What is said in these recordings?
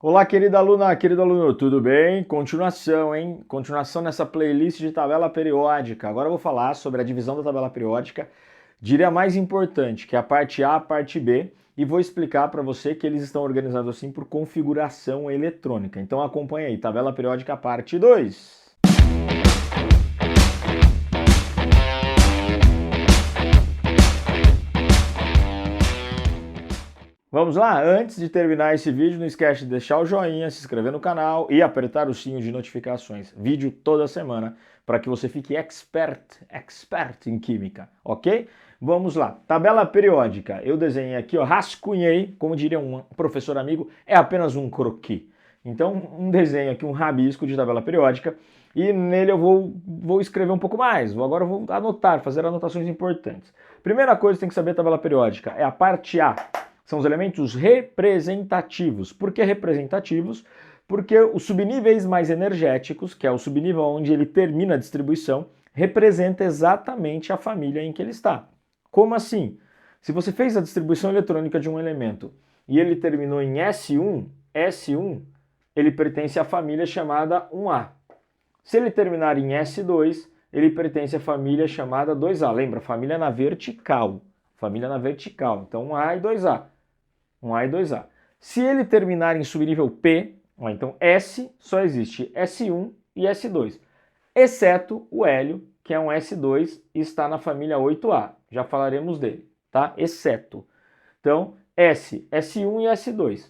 Olá, querida aluna, querido aluno, tudo bem? Continuação, hein? Continuação nessa playlist de tabela periódica. Agora eu vou falar sobre a divisão da tabela periódica, diria a mais importante, que é a parte A, a parte B, e vou explicar para você que eles estão organizados assim por configuração eletrônica. Então acompanha aí, tabela periódica parte 2. Vamos lá? Antes de terminar esse vídeo, não esquece de deixar o joinha, se inscrever no canal e apertar o sininho de notificações. Vídeo toda semana para que você fique expert em química, ok? Vamos lá. Tabela periódica. Eu desenhei aqui, ó, rascunhei, como diria um professor amigo, é apenas um croquis. Então, um desenho aqui, um rabisco de tabela periódica e nele eu vou escrever um pouco mais. Agora eu vou anotar, fazer anotações importantes. Primeira coisa que tem que saber da tabela periódica é a parte A. São os elementos representativos. Por que representativos? Porque os subníveis mais energéticos, que é o subnível onde ele termina a distribuição, representa exatamente a família em que ele está. Como assim? Se você fez a distribuição eletrônica de um elemento e ele terminou em S1, ele pertence à família chamada 1A. Se ele terminar em S2, ele pertence à família chamada 2A. Lembra? Família na vertical. Família na vertical. Então 1A e 2A. 1A e 2A. Se ele terminar em subnível P, então S, só existe S1 e S2, exceto o hélio, que é um S2 e está na família 8A. Já falaremos dele, tá? Exceto. Então, S, S1 e S2.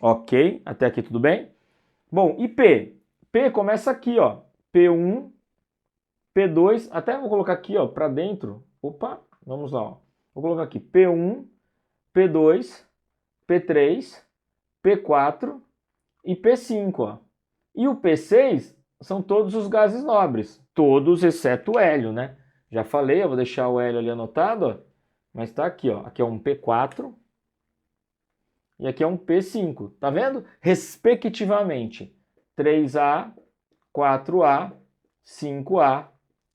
Ok? Até aqui tudo bem? Bom, e P? P começa aqui, ó. P1, P2, até vou colocar aqui, ó, para dentro. Opa, vamos lá, ó. Vou colocar aqui P1, P2, P3, P4 e P5. Ó. E o P6 são todos os gases nobres, todos exceto o hélio, né? Já falei, eu vou deixar o hélio ali anotado, ó, mas está aqui, ó. Aqui é um P4 e aqui é um P5, tá vendo? Respectivamente, 3A, 4A, 5A,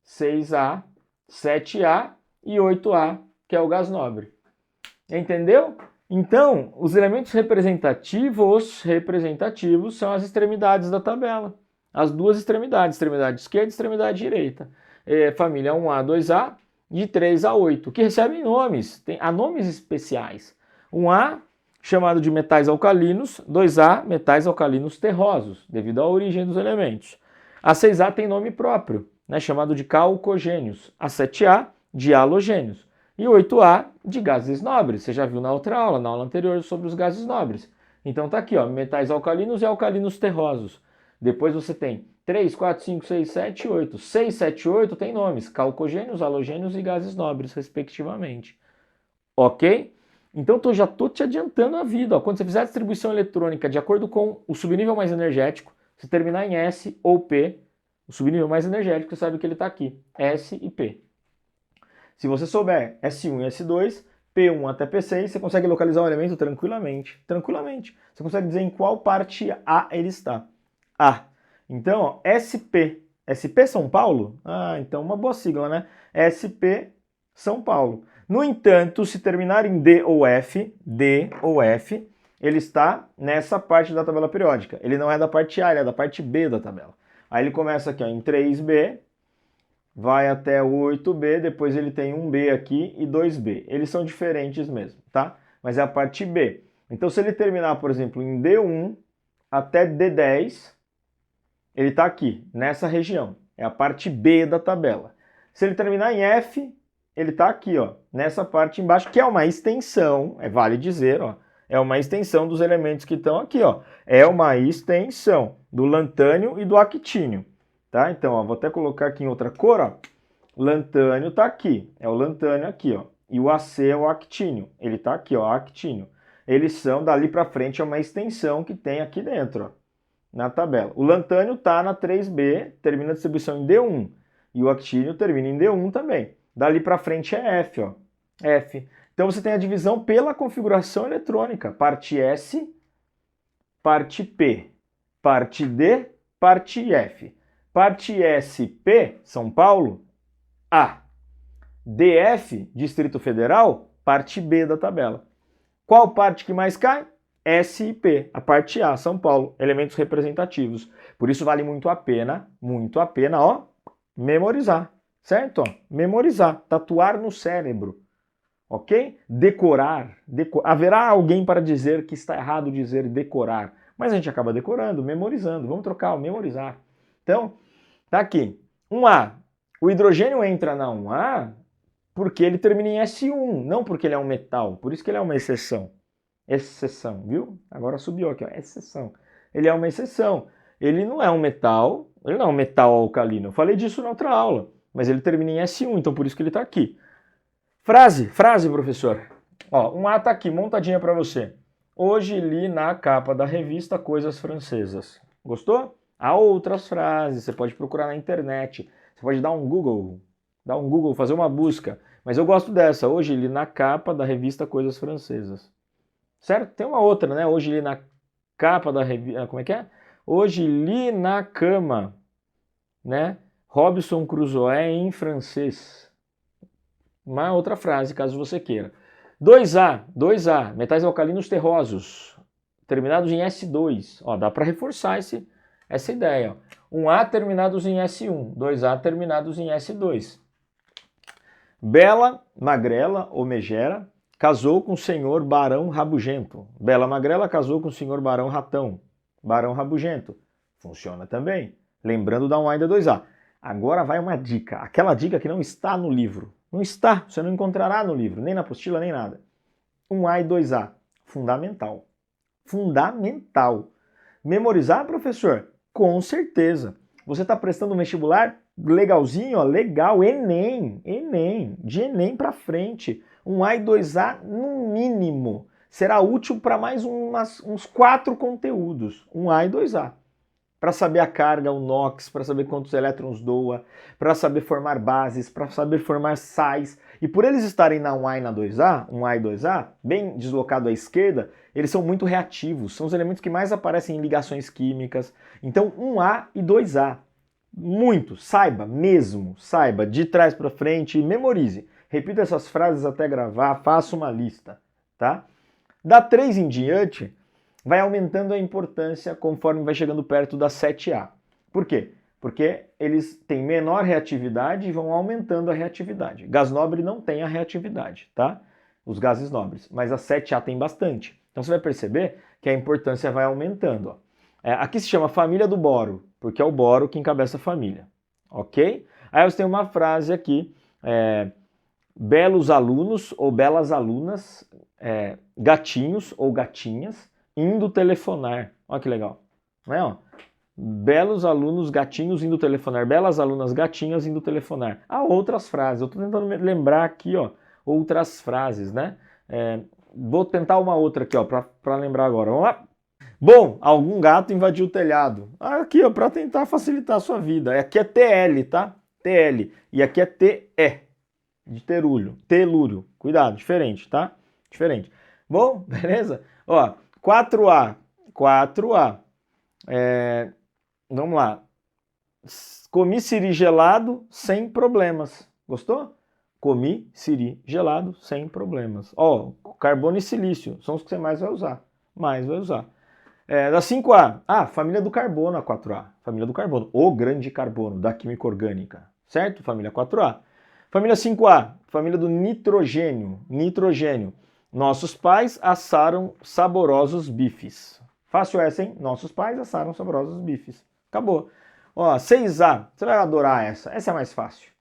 6A, 7A e 8A, que é o gás nobre. Entendeu? Então, os elementos representativos são as extremidades da tabela. As duas extremidades, extremidade esquerda e extremidade direita. Família 1A, 2A, de 3 a 8, que recebem nomes, há nomes especiais. 1A, chamado de metais alcalinos, 2A, metais alcalinos terrosos, devido à origem dos elementos. A 6A tem nome próprio, né, chamado de calcogênios. A 7A, de halogênios. E 8A de gases nobres. Você já viu na outra aula, na aula anterior, sobre os gases nobres. Então tá aqui, ó, metais alcalinos e alcalinos terrosos. Depois você tem 3, 4, 5, 6, 7, 8. 6, 7, 8 tem nomes, calcogênios, halogênios e gases nobres, respectivamente. Ok? Então já estou te adiantando a vida. Ó. Quando você fizer a distribuição eletrônica de acordo com o subnível mais energético, se terminar em S ou P, o subnível mais energético, você sabe que ele está aqui, S e P. Se você souber S1 e S2, P1 até P6, você consegue localizar o elemento tranquilamente. Tranquilamente. Você consegue dizer em qual parte A ele está. A. Então, ó, SP. SP São Paulo? Ah, então uma boa sigla, né? SP São Paulo. No entanto, se terminar em D ou F, ele está nessa parte da tabela periódica. Ele não é da parte A, ele é da parte B da tabela. Aí ele começa aqui ó, em 3B, vai até o 8B, depois ele tem 1B aqui e 2B. Eles são diferentes mesmo, tá? Mas é a parte B. Então, se ele terminar, por exemplo, em D1 até D10, ele está aqui, nessa região. É a parte B da tabela. Se ele terminar em F, ele está aqui, ó, nessa parte embaixo, que é uma extensão, vale dizer, ó, é uma extensão dos elementos que estão aqui, ó. É uma extensão do lantânio e do actínio. Tá? Então, ó, vou até colocar aqui em outra cor, ó. Lantânio está aqui, é o lantânio aqui, ó. E o AC é o actínio, ele está aqui, ó, actínio. Eles são, dali para frente, é uma extensão que tem aqui dentro, ó, na tabela. O lantânio está na 3B, termina a distribuição em D1. E o actínio termina em D1 também. Dali para frente é F, ó. F. Então, você tem a divisão pela configuração eletrônica. Parte S, parte P, parte D, parte F. Parte SP, São Paulo, A. DF, Distrito Federal, parte B da tabela. Qual parte que mais cai? S e P, a parte A, São Paulo, elementos representativos. Por isso vale muito a pena, ó, memorizar, certo? Ó, memorizar, tatuar no cérebro, ok? Decorar, haverá alguém para dizer que está errado dizer decorar, mas a gente acaba decorando, memorizando, vamos trocar o memorizar. Então, tá aqui, 1A, o hidrogênio entra na 1A porque ele termina em S1, não porque ele é um metal, por isso que ele é uma exceção. Exceção, viu? Agora subiu aqui, ó, exceção. Ele é uma exceção. Ele não é um metal, ele não é um metal alcalino. Eu falei disso na outra aula, mas ele termina em S1, então por isso que ele está aqui. Frase, professor. Ó, um A tá aqui, montadinha para você. Hoje li na capa da revista Coisas Francesas. Gostou? Há outras frases, você pode procurar na internet, você pode dar um Google, fazer uma busca. Mas eu gosto dessa, hoje li na capa da revista Coisas Francesas. Certo? Tem uma outra, né? Hoje li na capa da revista. Como é que é? Hoje li na cama, né? Robinson Crusoe em francês. Uma outra frase, caso você queira. 2A, metais alcalinos terrosos, terminados em S2. Ó, dá para reforçar essa ideia. Ó. 1A terminados em S1, 2A terminados em S2. Bela, magrela ou megera, casou com o senhor Barão Rabugento. Bela Magrela casou com o senhor Barão Ratão. Barão Rabugento. Funciona também. Lembrando da 1A e da 2A. Agora vai uma dica. Aquela dica que não está no livro. Não está. Você não encontrará no livro. Nem na apostila, nem nada. 1A e 2A. Fundamental. Fundamental. Memorizar, professor? Com certeza. Você está prestando um vestibular legalzinho, ó, legal. Enem. De Enem para frente. 1A e 2A, no mínimo, será útil para mais uns 4 conteúdos, 1A e 2A. Para saber a carga, o NOx, para saber quantos elétrons doa, para saber formar bases, para saber formar sais. E por eles estarem na 1A e na 2A, 1A e 2A, bem deslocado à esquerda, eles são muito reativos, são os elementos que mais aparecem em ligações químicas. Então 1A e 2A, muito, saiba, de trás para frente, memorize. Repita essas frases até gravar, faça uma lista, tá? Da 3 em diante, vai aumentando a importância conforme vai chegando perto da 7A. Por quê? Porque eles têm menor reatividade e vão aumentando a reatividade. Gás nobre não tem a reatividade, tá? Os gases nobres, mas a 7A tem bastante. Então você vai perceber que a importância vai aumentando. Ó. Aqui se chama família do boro, porque é o boro que encabeça a família, ok? Aí você tem uma frase aqui, belos alunos ou belas alunas, gatinhos ou gatinhas, indo telefonar. Olha que legal. Não é, ó? Belos alunos gatinhos indo telefonar. Belas alunas gatinhas indo telefonar. Há outras frases. Eu estou tentando lembrar aqui, ó, outras frases, né? Vou tentar uma outra aqui, ó, para lembrar agora. Vamos lá? Bom, algum gato invadiu o telhado. Aqui, ó, para tentar facilitar a sua vida. Aqui é TL, tá? TL. E aqui é TE. De telúrio. Cuidado, diferente, tá? Diferente. Bom, beleza? Ó, 4A. Vamos lá. Comi siri gelado sem problemas. Gostou? Comi siri gelado sem problemas. Ó, carbono e silício são os que você mais vai usar. Da 5A. Família do carbono, a 4A. Família do carbono. O grande carbono da química orgânica. Certo? Família 4A. Família 5A, família do nitrogênio. Nossos pais assaram saborosos bifes. Fácil essa, hein? Nossos pais assaram saborosos bifes. Acabou. Ó, 6A, você vai adorar essa. Essa é mais fácil.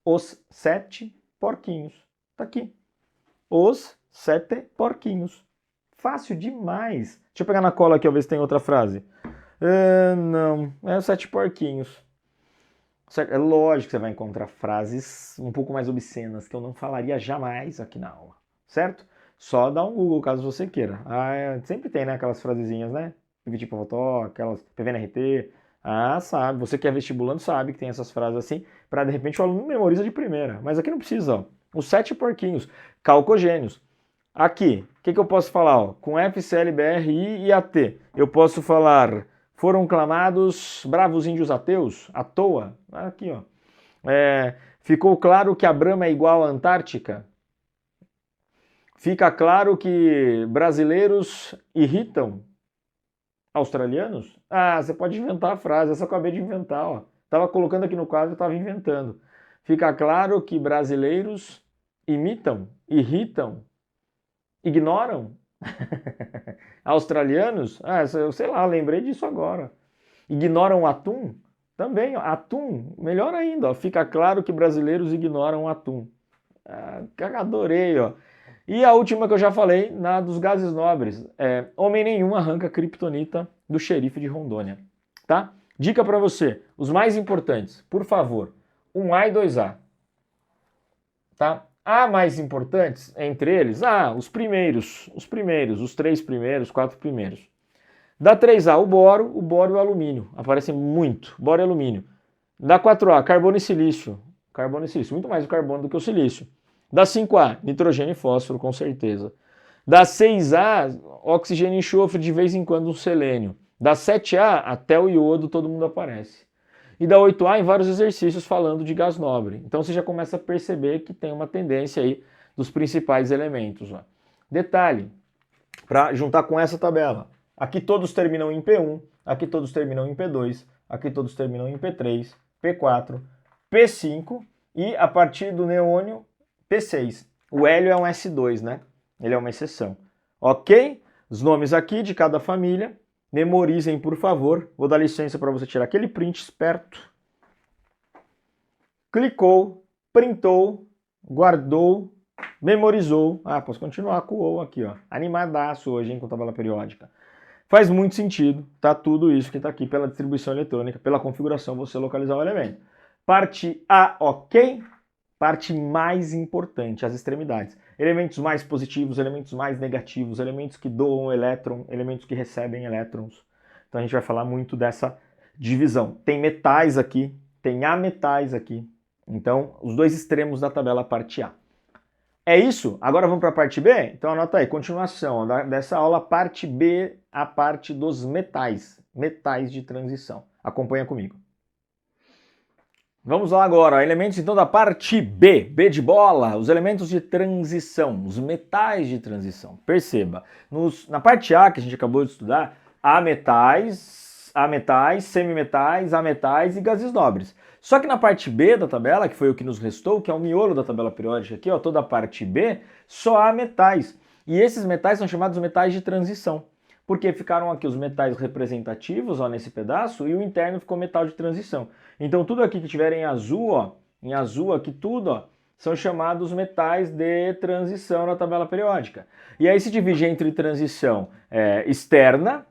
Os 7 porquinhos. Tá aqui. Os 7 porquinhos. Fácil demais. Deixa eu pegar na cola aqui, ó, ver se tem outra frase. Não, os 7 porquinhos. É lógico que você vai encontrar frases um pouco mais obscenas que eu não falaria jamais aqui na aula, certo? Só dá um Google caso você queira. Sempre tem, né, aquelas frasezinhas, né? Tipo Fotó, aquelas PVNRT. Sabe. Você que é vestibulando sabe que tem essas frases assim, para de repente o aluno memoriza de primeira. Mas aqui não precisa, ó. Os 7 porquinhos, calcogênios. Aqui, o que eu posso falar? Ó? Com FCL, BRI e AT. Eu posso falar... Foram clamados bravos índios ateus, à toa. Aqui, ó. Ficou claro que a Brahma é igual à Antártica. Fica claro que brasileiros irritam australianos? Ah, você pode inventar a frase, essa eu acabei de inventar, ó. Tava colocando aqui no quadro, eu tava inventando. Fica claro que brasileiros imitam, irritam, ignoram australianos? Ah, eu sei lá, lembrei disso agora. Ignoram o atum? Também, ó, atum, melhor ainda, ó. Fica claro que brasileiros ignoram o atum. Ah, adorei, ó. E a última que eu já falei, na dos gases nobres, homem nenhum arranca criptonita do xerife de Rondônia, tá? Dica para você, os mais importantes, por favor, 1A e 2A, tá? A mais importantes, entre eles, os primeiros, os 3 primeiros, 4 primeiros. Da 3A, o boro e o alumínio, aparecem muito, boro e alumínio. Da 4A, carbono e silício, muito mais o carbono do que o silício. Da 5A, nitrogênio e fósforo, com certeza. Da 6A, oxigênio e enxofre, de vez em quando um selênio. Da 7A, até o iodo, todo mundo aparece. E da 8A, em vários exercícios falando de gás nobre. Então você já começa a perceber que tem uma tendência aí dos principais elementos. Ó. Detalhe, para juntar com essa tabela. Aqui todos terminam em P1, aqui todos terminam em P2, aqui todos terminam em P3, P4, P5 e a partir do neônio, P6. O hélio é um S2, né? Ele é uma exceção. Ok? Os nomes aqui de cada família. Memorizem, por favor. Vou dar licença para você tirar aquele print esperto. Clicou, printou, guardou, memorizou. Ah, posso continuar com o aqui, ó. Animadaço hoje, hein, com tabela periódica. Faz muito sentido, tá? Tudo isso que está aqui pela distribuição eletrônica, pela configuração, você localizar o elemento. Parte A, ok? Parte mais importante, as extremidades. Elementos mais positivos, elementos mais negativos, elementos que doam elétron, elementos que recebem elétrons. Então a gente vai falar muito dessa divisão. Tem metais aqui, tem ametais aqui. Então, os dois extremos da tabela parte A. É isso? Agora vamos para a parte B? Então anota aí, continuação dessa aula, parte B, a parte dos metais. Metais de transição. Acompanha comigo. Vamos lá agora, elementos então da parte B, B de bola, os elementos de transição, os metais de transição. Perceba, na parte A que a gente acabou de estudar, há metais, semimetais, ametais e gases nobres. Só que na parte B da tabela, que foi o que nos restou, que é o miolo da tabela periódica aqui, ó, toda a parte B, só há metais. E esses metais são chamados metais de transição. Porque ficaram aqui os metais representativos, ó, nesse pedaço, e o interno ficou metal de transição. Então tudo aqui que tiver em azul aqui tudo, ó, são chamados metais de transição na tabela periódica. E aí se divide entre transição externa,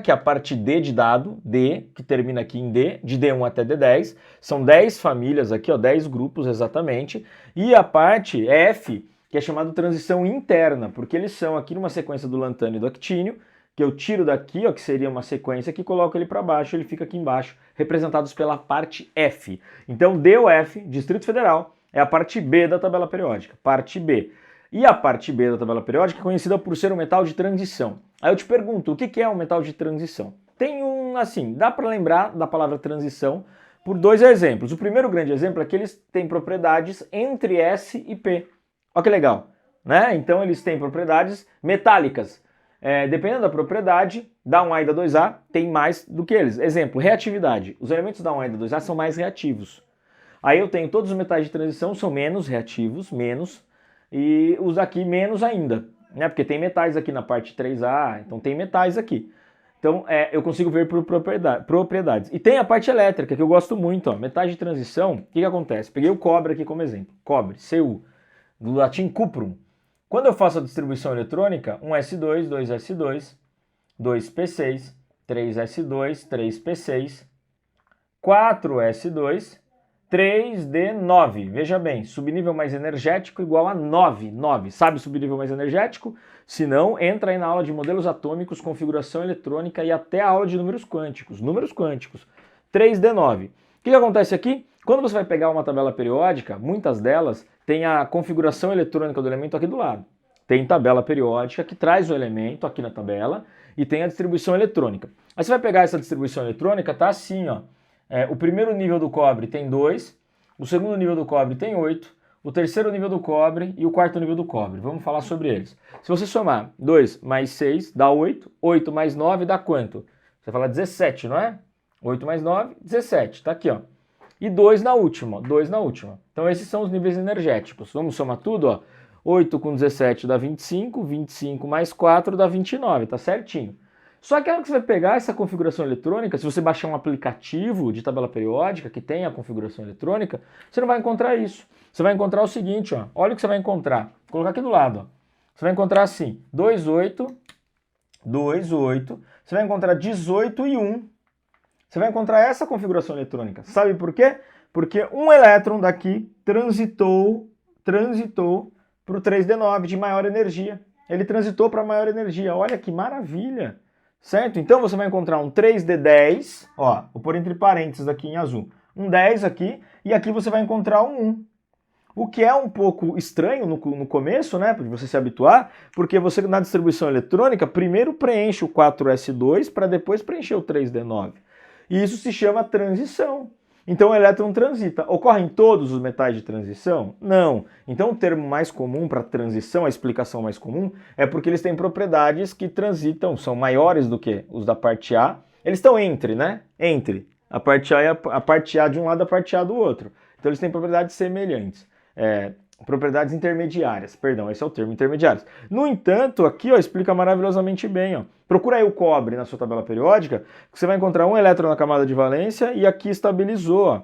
que é a parte D de dado, D, que termina aqui em D, de D1 até D10, são 10 famílias aqui, ó, 10 grupos exatamente, e a parte F, que é chamada transição interna, porque eles são aqui numa sequência do lantânio e do actínio, que eu tiro daqui, ó, que seria uma sequência, que coloco ele para baixo, ele fica aqui embaixo, representados pela parte F. Então, DOF, Distrito Federal, é a parte B da tabela periódica, parte B. E a parte B da tabela periódica é conhecida por ser um metal de transição. Aí eu te pergunto, o que é um metal de transição? Tem dá para lembrar da palavra transição por 2 exemplos. O primeiro grande exemplo é que eles têm propriedades entre S e P. Olha que legal, né? Então, eles têm propriedades metálicas. Dependendo da propriedade, da 1A e da 2A tem mais do que eles. Exemplo, reatividade. Os elementos da 1A e da 2A são mais reativos. Aí eu tenho todos os metais de transição são menos reativos, e os aqui menos ainda, né? Porque tem metais aqui na parte 3A, então tem metais aqui. Então eu consigo ver por propriedades. E tem a parte elétrica, que eu gosto muito, ó. Metais de transição, o que acontece? Peguei o cobre aqui como exemplo. Cobre, Cu, do latim cuprum. Quando eu faço a distribuição eletrônica, 1s2, 2s2, 2p6, 3s2, 3p6, 4s2, 3d9. Veja bem, subnível mais energético igual a 9. 9. Sabe subnível mais energético? Se não, entra aí na aula de modelos atômicos, configuração eletrônica e até a aula de números quânticos. Números quânticos. 3d9. O que acontece aqui? Quando você vai pegar uma tabela periódica, muitas delas têm a configuração eletrônica do elemento aqui do lado. Tem tabela periódica que traz o elemento aqui na tabela e tem a distribuição eletrônica. Aí você vai pegar essa distribuição eletrônica, tá assim, ó. O primeiro nível do cobre tem 2, o segundo nível do cobre tem 8, o terceiro nível do cobre e o quarto nível do cobre. Vamos falar sobre eles. Se você somar 2 mais 6 dá 8, 8 mais 9 dá quanto? Você fala 17, não é? 8 mais 9, 17, tá aqui, ó. E 2 na última, 2 na última. Então esses são os níveis energéticos. Vamos somar tudo, ó. 8 com 17 dá 25, 25 mais 4 dá 29, tá certinho. Só que a hora que você vai pegar essa configuração eletrônica, se você baixar um aplicativo de tabela periódica que tem a configuração eletrônica, você não vai encontrar isso. Você vai encontrar o seguinte, ó. Olha o que você vai encontrar. Vou colocar aqui do lado, ó. Você vai encontrar assim, 2, 8, 2, 8. Você vai encontrar 18 e 1. Você vai encontrar essa configuração eletrônica. Sabe por quê? Porque um elétron daqui transitou para o 3D9 de maior energia. Ele transitou para maior energia. Olha que maravilha! Certo? Então você vai encontrar um 3D10, ó, vou pôr entre parênteses aqui em azul. Um 10 aqui, e aqui você vai encontrar um 1. O que é um pouco estranho no começo, né, para você se habituar, porque você na distribuição eletrônica primeiro preenche o 4s2 para depois preencher o 3d9. E isso se chama transição. Então o elétron transita. Ocorre em todos os metais de transição? Não. Então o termo mais comum para transição, a explicação mais comum, é porque eles têm propriedades que transitam, são maiores do que os da parte A. Eles estão entre, né? Entre a parte A e a parte A de um lado e a parte A do outro. Então eles têm propriedades semelhantes. Propriedades intermediárias, perdão, esse é o termo, intermediários. No entanto, aqui ó, explica maravilhosamente bem. Ó. Procura aí o cobre na sua tabela periódica, que você vai encontrar um elétron na camada de valência e aqui estabilizou. Ó.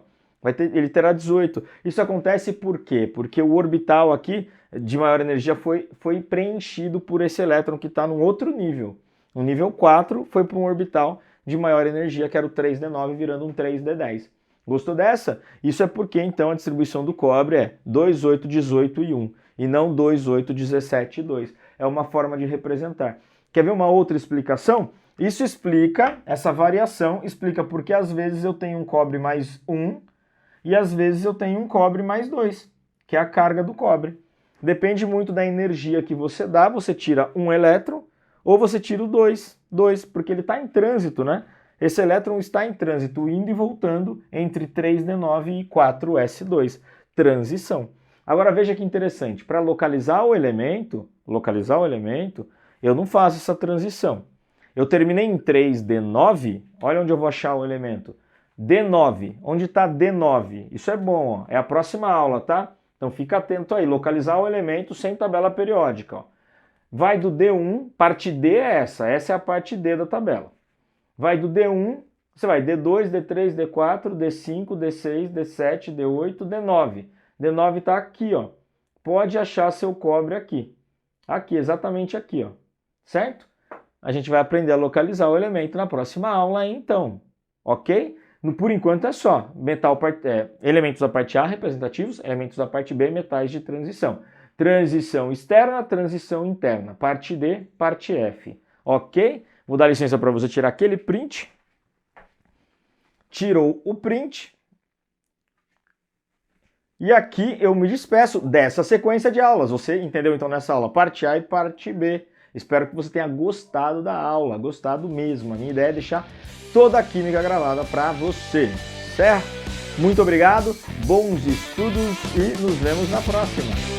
Ele terá 18. Isso acontece por quê? Porque o orbital aqui de maior energia foi preenchido por esse elétron que está num outro nível. No nível 4 foi para um orbital de maior energia, que era o 3D9, virando um 3D10. Gostou dessa? Isso é porque, então, a distribuição do cobre é 2, 8, 18 e 1, e não 2, 8, 17 e 2. É uma forma de representar. Quer ver uma outra explicação? Isso explica, essa variação explica porque às vezes eu tenho um cobre mais 1 e às vezes eu tenho um cobre mais 2, que é a carga do cobre. Depende muito da energia que você dá, você tira um elétron ou você tira o 2, porque ele está em trânsito, né? Esse elétron está em trânsito, indo e voltando entre 3D9 e 4S2. Transição. Agora veja que interessante, para localizar o elemento, eu não faço essa transição. Eu terminei em 3D9, olha onde eu vou achar o elemento. D9, onde está D9? Isso é bom, ó. É a próxima aula, tá? Então fica atento aí, localizar o elemento sem tabela periódica. Ó. Vai do D1, parte D é essa é a parte D da tabela. Vai do D1, você vai D2, D3, D4, D5, D6, D7, D8, D9. D9 está aqui, ó. Pode achar seu cobre aqui. Aqui, exatamente aqui, ó. Certo? A gente vai aprender a localizar o elemento na próxima aula aí, então. Ok? Por enquanto é só. Elementos da parte A, representativos. Elementos da parte B, metais de transição. Transição externa, transição interna. Parte D, parte F. Ok? Vou dar licença para você tirar aquele print. Tirou o print. E aqui eu me despeço dessa sequência de aulas. Você entendeu então nessa aula parte A e parte B. Espero que você tenha gostado da aula, gostado mesmo. A minha ideia é deixar toda a química gravada para você, certo? Muito obrigado, bons estudos e nos vemos na próxima.